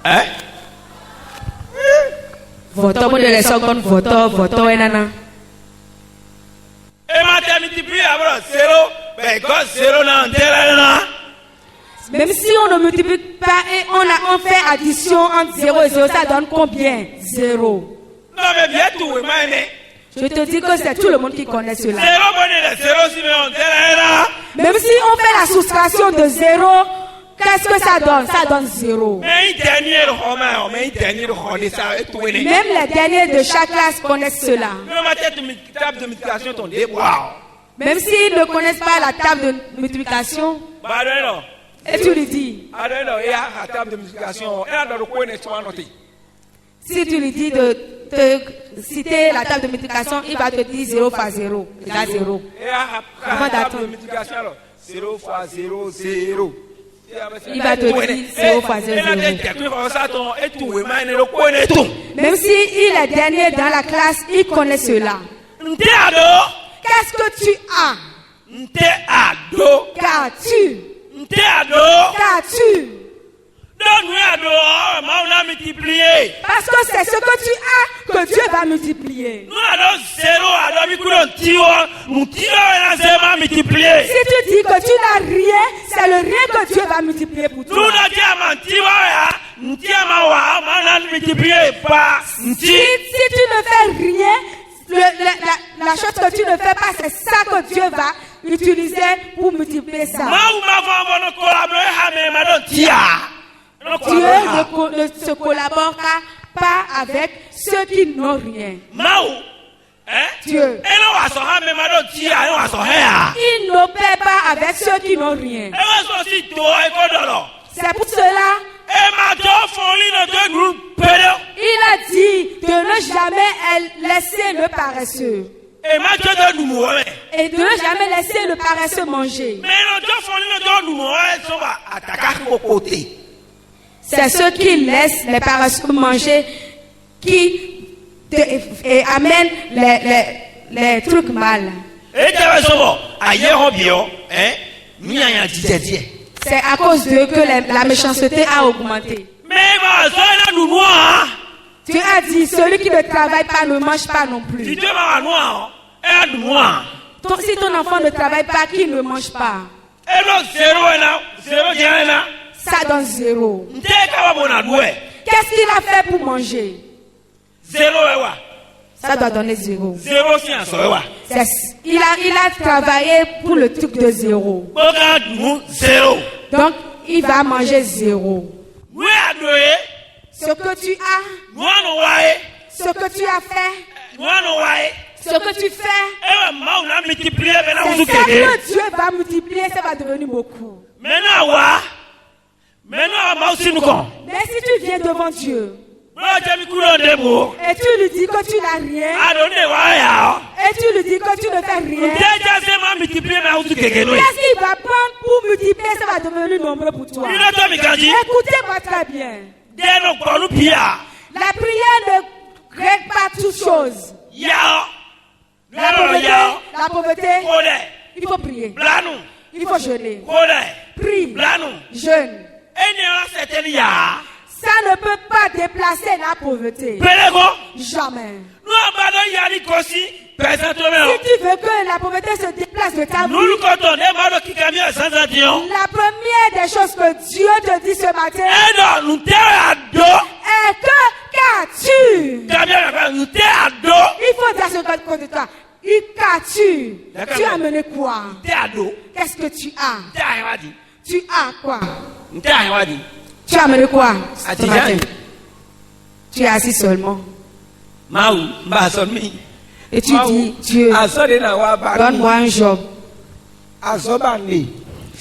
Hein? Voto pour les secondes, voto et nana. Et maintenant, multiplie après 0. Ben, quand 0 n'a pas. Même si on ne multiplie pas et on fait addition entre 0 et 0, ça donne combien? 0. Non, mais bien tout, Je te dis que c'est tout le monde qui connaît cela. 0, si Même si on fait la soustraction de 0, qu'est-ce que ça donne? Ça donne 0. mais Même les derniers de chaque classe connaissent cela. table de multiplication, ton dé, wow. Même s'ils ne connaissent pas la table de multiplication, et tu lui dis, la table de multiplication, si tu lui dis de te citer la table de multiplication, il va te dire 0 fois 0 égale 0. Avant d'attendre. 0 fois 0, 0. Il va te dire 0 fois 0, 0. Même si il est dernier dans la classe, il connaît cela. Qu'est-ce que tu as? Qu'as-tu? Qu'as-tu? Parce que c'est ce que tu as que Dieu va multiplier. Si tu dis que tu n'as rien, c'est le rien que Dieu va multiplier pour toi. Si tu ne fais rien, la chose que tu ne fais pas, c'est ça que Dieu va utiliser pour multiplier ça. Dieu ne se collaborera pas avec ceux qui n'ont rien. Dieu. Il n'opère pas avec ceux qui n'ont rien. C'est pour cela il a dit de ne jamais laisser le paresseux. Et de ne jamais laisser le paresseux manger. C'est ceux qui laissent les paresseux manger qui amènent les trucs mal. C'est à cause d'eux que la méchanceté a augmenté. Tu as dit, celui qui ne travaille pas ne mange pas non plus. Si ton enfant ne travaille pas, qu'il ne mange pas. Ça donne 0. Qu'est-ce qu'il a fait pour manger? 0. Ça doit donner 0. Il a travaillé pour le truc de 0. Donc, il va manger 0. Ce que tu as, ce que tu as fait, ce que tu fais, c'est ça que Dieu va multiplier, ça va devenir beaucoup. Mais si tu viens devant Dieu, et tu lui dis que tu n'as rien, et tu lui dis que tu ne fais rien, qu'est-ce qu'il va prendre pour multiplier, ça va devenir nombreux pour toi. Écoutez-moi très bien. La prière ne règle pas toutes choses. La pauvreté, il faut prier. Il faut jeûner. Prie, jeûne. Ça ne peut pas déplacer la pauvreté. Jamais. Si tu veux que la pauvreté se déplace de ta vie, la première des choses que Dieu te dit ce matin est que qu'as-tu? Il faut dire ce côté de toi. Qu'as-tu? Tu as mené quoi? Qu'est-ce que tu as? Tu as quoi? Tu as mené quoi ce matin? Tu es assis seulement. Et tu dis, Dieu, donne-moi un job.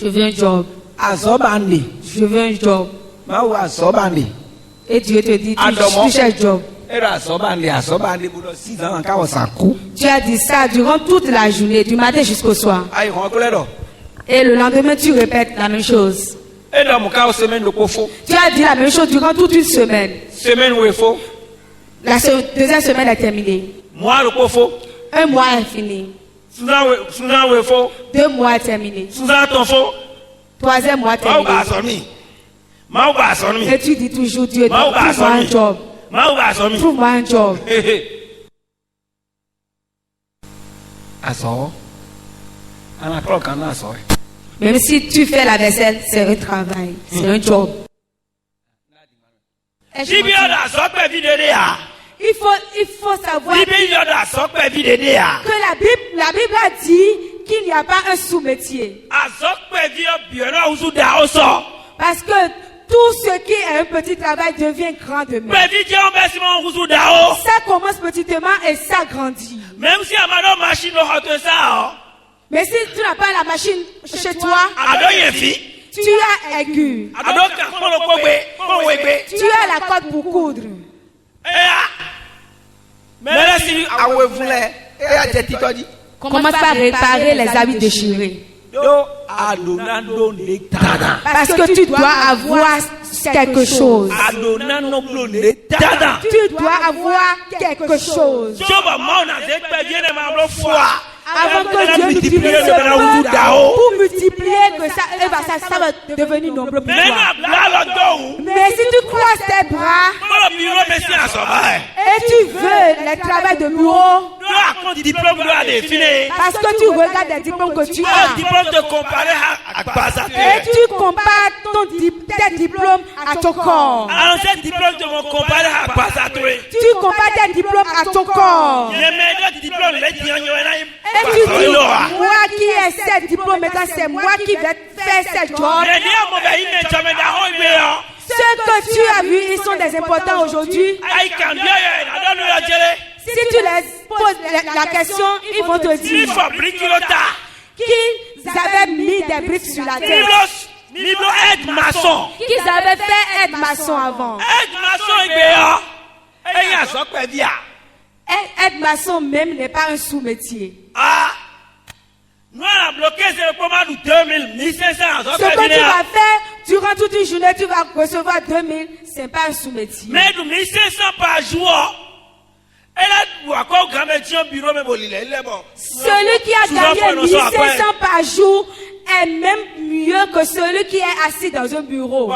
Je veux un job. Je veux un job. Et Dieu te dit, tu cherches un job. Tu as dit ça durant toute la journée, du matin jusqu'au soir. Et le lendemain, tu répètes la même chose. Tu as dit la même chose durant toute une semaine. La deuxième semaine est terminée. Un mois est fini. 2 mois est terminé. Troisième mois terminé. Et tu dis toujours, Dieu, trouve-moi un job. Trouve-moi un job. Même si tu fais la vaisselle, c'est un travail, c'est un job. Il faut savoir que la Bible a dit qu'il n'y a pas un sous-métier. Parce que tout ce qui est un petit travail devient grand demain. Ça commence petitement et ça grandit. Mais si tu n'as pas la machine chez toi, tu as aigu. Tu as la corde pour coudre. Commence par réparer les habits déchirés. Parce que tu dois avoir quelque chose. Tu dois avoir quelque chose. Avant que Dieu multiplie ce peuple, pour multiplier que ça va devenir nombreux pour toi. Mais si tu croises tes bras et tu veux le travail de bureau, parce que tu regardes les diplômes que tu as et tu compares tes diplômes à ton corps. Tu compares tes diplômes à ton corps. Et tu dis, moi qui ai 7 diplômes, maintenant c'est moi qui vais faire ce job. Ceux que tu as vus, ils sont des importants aujourd'hui. Si tu les poses la question, ils vont te dire qu'ils avaient mis des briques sur la tête. Qu'ils avaient fait aide-maçon avant. Aide-maçon même n'est pas un sous-métier. Ce que tu vas faire durant toute une journée, tu vas recevoir 2000, ce n'est pas un sous-métier. Mais 1500 par jour. Celui qui a gagné 1500 par jour est même mieux que celui qui est assis dans un bureau. Et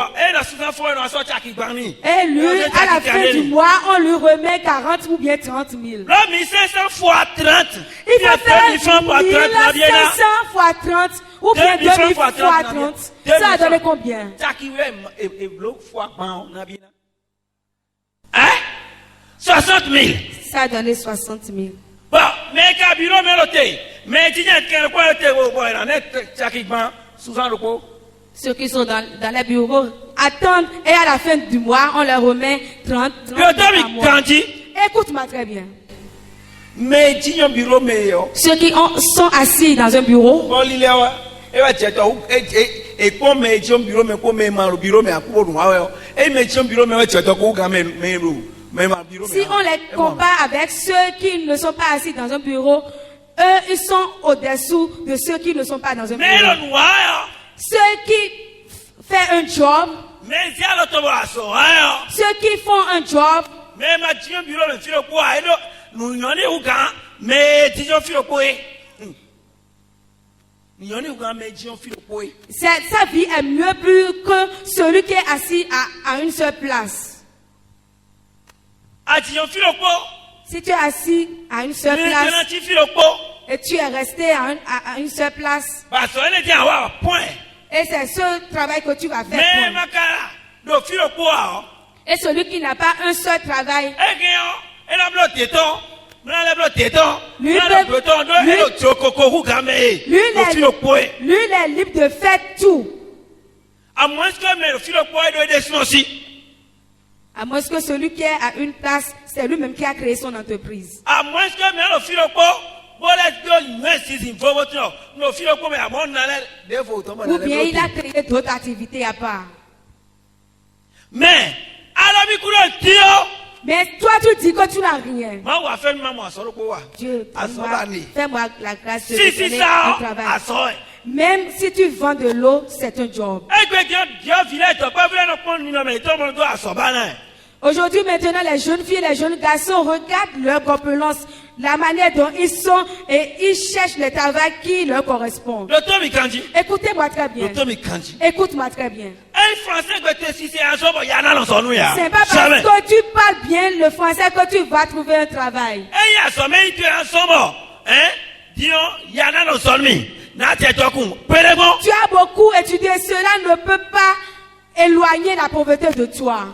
lui, à la fin du mois, on lui remet 40 ou bien 30 000. 1500 fois 30. Il faut faire 1500 fois 30 ou bien 2000 fois 30. Ça a donné combien? Hein? 60 000. Ça a donné 60 000. Bon, mais bureau ceux qui sont dans les bureaux attendent et à la fin du mois, on leur remet 30 000 par mois. Écoute-moi très bien. Ceux qui sont assis dans un bureau, si on les compare avec ceux qui ne sont pas assis dans un bureau, eux, ils sont au-dessous de ceux qui ne sont pas dans un bureau. Ceux qui font un job, ceux qui font un job, sa vie est mieux plus que celui qui est assis à une seule place. Si tu es assis à une seule place et tu es resté à une seule place, et c'est ce travail que tu vas faire. Et celui qui n'a pas un seul travail, lui il est libre de faire tout. À moins que celui qui est à une place, c'est lui-même qui a créé son entreprise. À moins que ou bien il a créé d'autres activités à part. Mais toi tu dis que tu n'as rien. Dieu, fais-moi la grâce de donner un travail. Même si tu vends de l'eau, c'est un job. Aujourd'hui, maintenant, les jeunes filles et les jeunes garçons regardent leur corpulence, la manière dont ils sont et ils cherchent le travail qui leur correspond. Écoutez-moi très bien. Écoute-moi très bien. C'est pas parce que tu parles bien le français que tu vas trouver un travail. Tu as beaucoup étudié, cela ne peut pas éloigner la pauvreté de toi.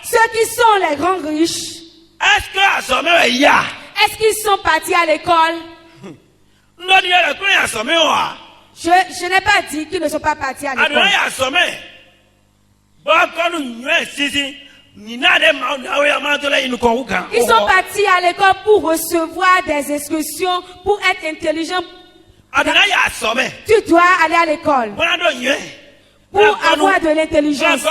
Ceux qui sont les grands riches, est-ce qu'ils sont partis à l'école? Je n'ai pas dit qu'ils ne sont pas partis à l'école. Ils sont partis à l'école pour recevoir des instructions, pour être intelligents. Tu dois aller à l'école pour avoir de l'intelligence.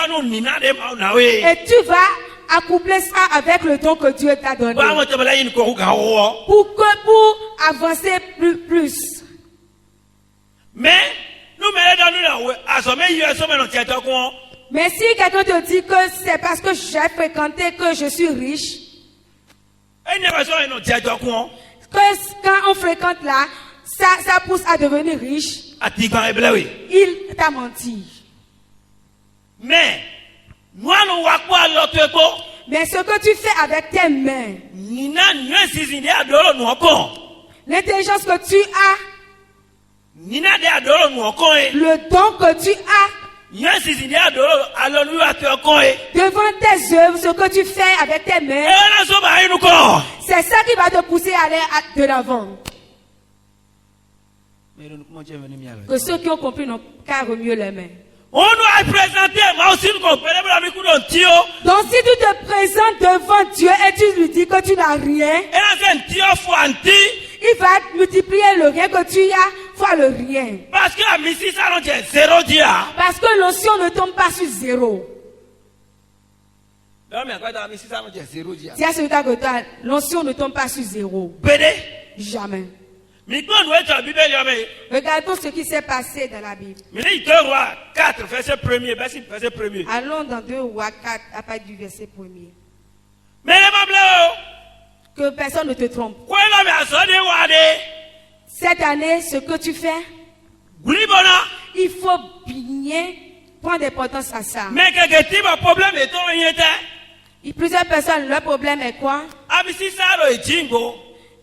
Et tu vas accoupler ça avec le don que Dieu t'a donné. Pour avancer plus. Mais si quelqu'un te dit que c'est parce que j'ai fréquenté que je suis riche, que quand on fréquente là, ça pousse à devenir riche, il t'a menti. Mais ce que tu fais avec tes mains, l'intelligence que tu as, le don que tu as, devant tes œuvres, ce que tu fais avec tes mains, c'est ça qui va te pousser à aller de l'avant. Que ceux qui ont compris n'ont qu'à remuer les mains. Donc si tu te présentes devant Dieu et tu lui dis que tu n'as rien, il va multiplier le rien que tu as fois le rien. Parce que l'onction ne tombe pas sur zéro. Si à celui que toi, l'onction ne tombe pas sur zéro. Jamais. Regardons ce qui s'est passé dans la Bible. Allons dans 2 Rois 4 à partir du verset 1er. Que personne ne te trompe. Cette année, ce que tu fais, il faut bien prendre importance à ça. Plusieurs personnes, leur problème est quoi?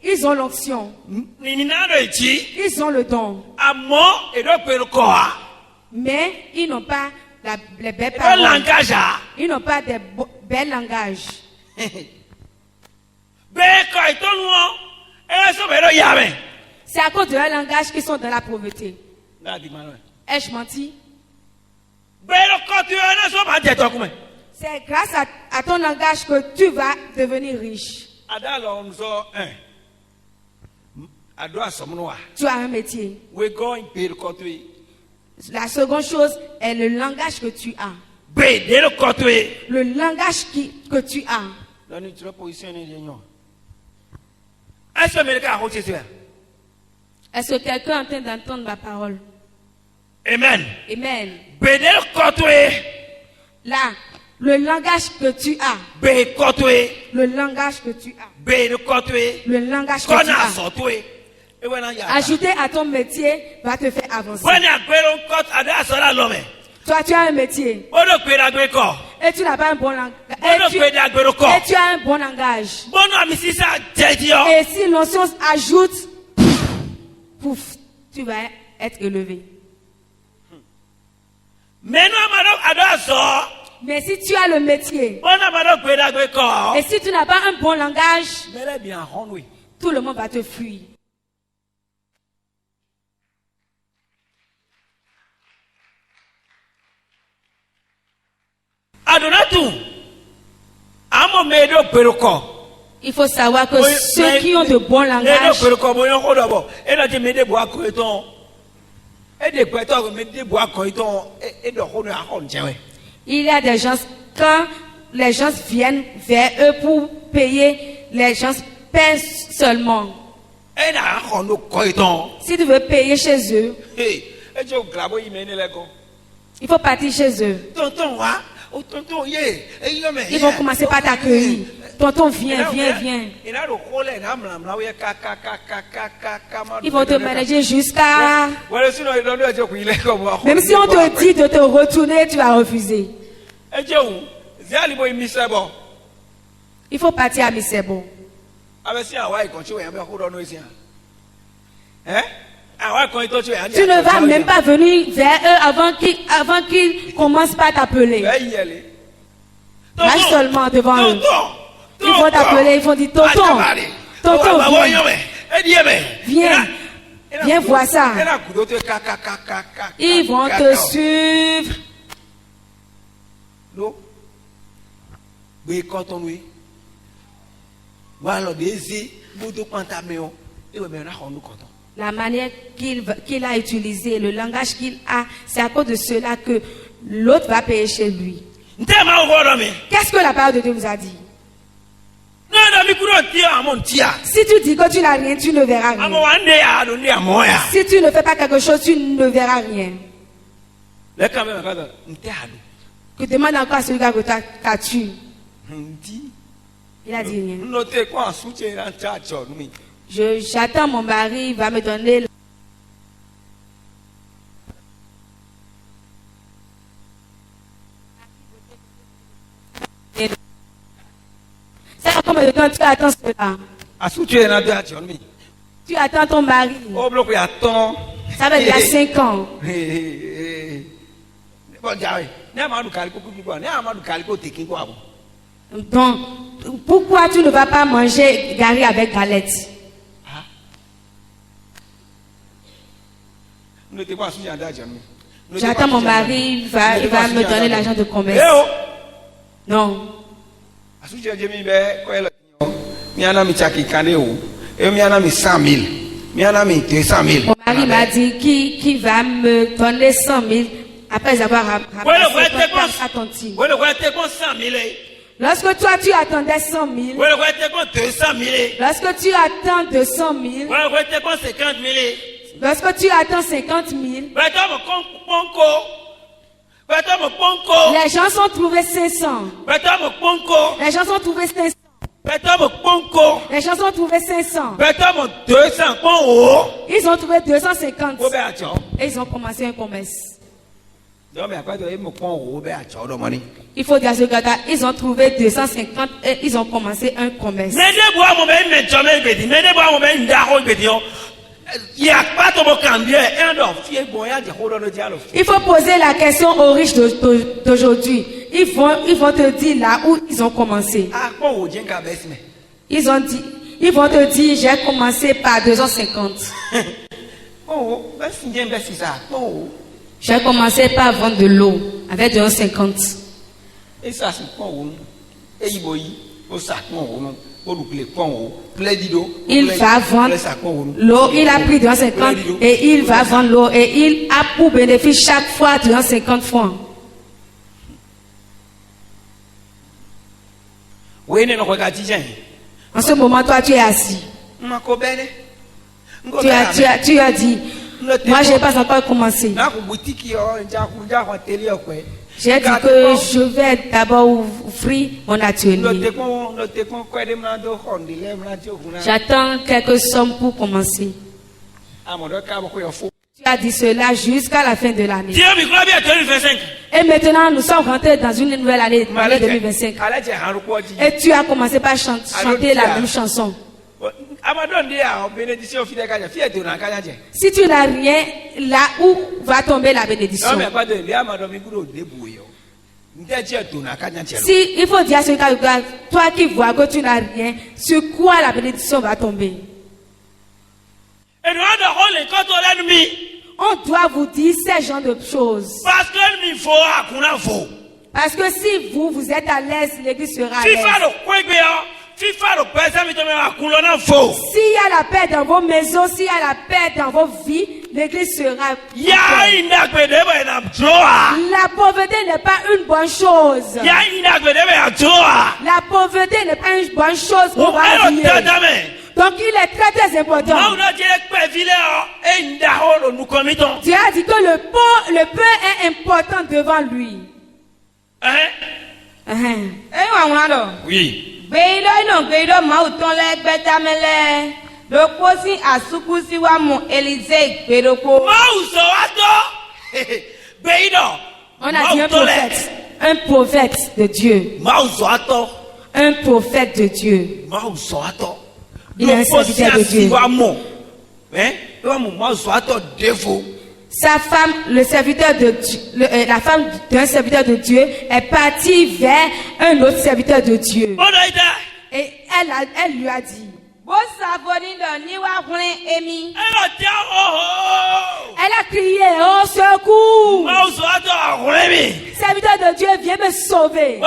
Ils ont l'onction. Ils ont le don. Mais ils n'ont pas les belles paroles. Ils n'ont pas de bel langage. C'est à cause de leur langage qu'ils sont dans la pauvreté. Ai-je menti? C'est grâce à ton langage que tu vas devenir riche. Tu as un métier. La seconde chose est le langage que tu as. Le langage que tu as. Est-ce que quelqu'un est en train d'entendre ma parole? Amen. Amen. Là, le langage que tu as. Le langage que tu as. Le langage que tu as. Ajouter à ton métier va te faire avancer. Toi, tu as un métier. Et tu n'as pas un bon langage. Et tu as un bon langage. Et si l'onction ajoute, pouf, tu vas être élevé. Mais si tu as le métier, et si tu n'as pas un bon langage, tout le monde va te fuir. Il faut savoir que ceux qui ont de bons langages, il y a des gens, quand les gens viennent vers eux pour payer, les gens paient seulement. Si tu veux payer chez eux, il faut partir chez eux. Ils vont commencer par t'accueillir. tonton, viens. Ils vont te manager jusqu'à... Même si on te dit de te retourner, tu vas refuser. Il faut partir à Misebo. Tu ne vas même pas venir vers eux avant qu'ils commencent par t'appeler. Marche seulement devant eux. Ils vont t'appeler, ils vont dire tonton, viens voir ça. Ils vont te suivre. La manière qu'il a utilisé, le langage qu'il a, c'est à cause de cela que l'autre va payer chez lui. Qu'est-ce que la parole de Dieu nous a dit? Si tu dis que tu n'as rien, tu ne verras rien. Si tu ne fais pas quelque chose, tu ne verras rien. Que demande encore à celui qui t'a tué. Il a dit rien. J'attends mon mari, il va me donner. C'est combien de temps tu attends cela? Tu attends ton mari. Ça va dire 5 ans. Donc, pourquoi tu ne vas pas manger gari avec galette? J'attends mon mari, il va me donner l'argent de commerce. Non. Mon mari m'a dit qu'il va me donner 100 000 après avoir ramassé à ton team. Lorsque toi tu attendais 100 000, lorsque tu attends 200 000, lorsque tu attends 50 000, les gens sont trouvés 500. Les gens sont trouvés 500. Les gens ont trouvé 500. Ils ont trouvé 250. Et ils ont commencé un commerce. Il faut dire ce gars, ils ont trouvé 250 et ils ont commencé un commerce. Il faut poser la question aux riches d'aujourd'hui. Ils vont te dire là où ils ont commencé. Ils vont te dire j'ai commencé par 250. J'ai commencé par vendre de l'eau avec 250. Il va vendre l'eau, il a pris 250 et il va vendre l'eau et il a pour bénéfice chaque fois 250 francs. En ce moment, toi, tu es assis. Tu as dit, moi, je n'ai pas encore commencé. J'ai dit que je vais d'abord ouvrir mon atelier. J'attends quelques sommes pour commencer. Tu as dit cela jusqu'à la fin de l'année. Et maintenant, nous sommes rentrés dans une nouvelle année 2025. Et tu as commencé par chanter la même chanson. Si tu n'as rien, là où va tomber la bénédiction? Si il faut dire à ce gars, toi qui vois que tu n'as rien, sur quoi la bénédiction va tomber? On doit vous dire ces genres de choses. Parce que si vous êtes à l'aise, l'église sera à l'aise. S'il y a la paix dans vos maisons, s'il y a la paix dans vos vies, l'église sera. La pauvreté n'est pas une bonne chose. La pauvreté n'est pas une bonne chose pour la vie. Donc il est très très important. Dieu a dit que le peu est important devant lui. Oui. Beilo no geido mauton le gbetamele. Lokosi asukusi wa mon Élysée gberoko. Mauso ato. Beino. On a dit un prophète. Un prophète de Dieu. Mauso ato. Un prophète de Dieu. Mauso ato. Il est un serviteur de Dieu. Sa femme, le serviteur de Dieu, la femme d'un serviteur de Dieu est partie vers un autre serviteur de Dieu. Et elle lui a dit. Elle a crié au secours. Serviteur de Dieu, viens me sauver.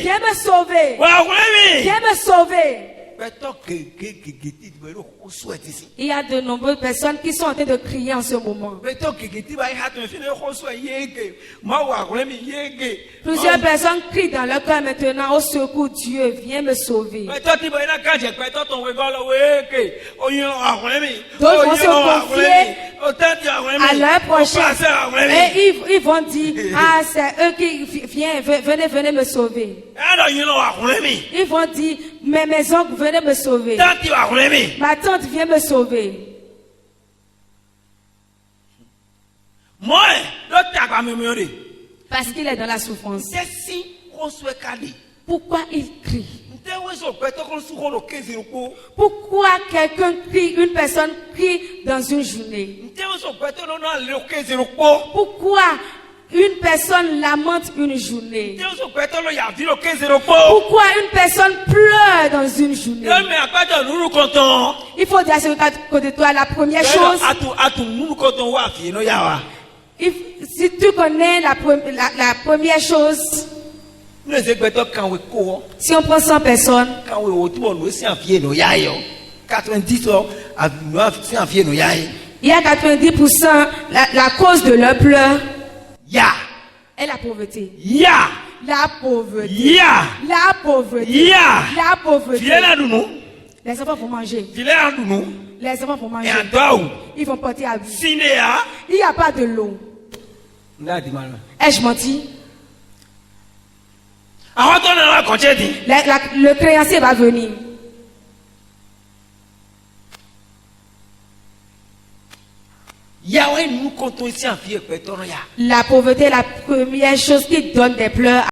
Viens me sauver. Viens me sauver. Il y a de nombreuses personnes qui sont en train de crier en ce moment. Plusieurs personnes crient dans leur cœur maintenant, au secours Dieu, viens me sauver. D'autres vont se confier à leur prochain. Et ils vont dire, ah c'est eux qui viennent, venez me sauver. Ils vont dire, mes oncles, venez me sauver. Ma tante vient me sauver. Parce qu'il est dans la souffrance. Pourquoi il crie? Pourquoi quelqu'un crie, une personne crie dans une journée? Pourquoi une personne lamente une journée? Pourquoi une personne pleure dans une journée? Il faut dire à ce côté de toi la première chose. Si tu connais la première chose, si on prend 100 personnes, il y a 90%, la cause de leur pleurs est la pauvreté. La pauvreté. La pauvreté. La pauvreté. Les enfants vont manger. Les enfants vont manger. Ils vont porter à vie. Il n'y a pas de l'eau. Ai-je menti? Le créancier va venir. La pauvreté est la première chose qui donne des pleurs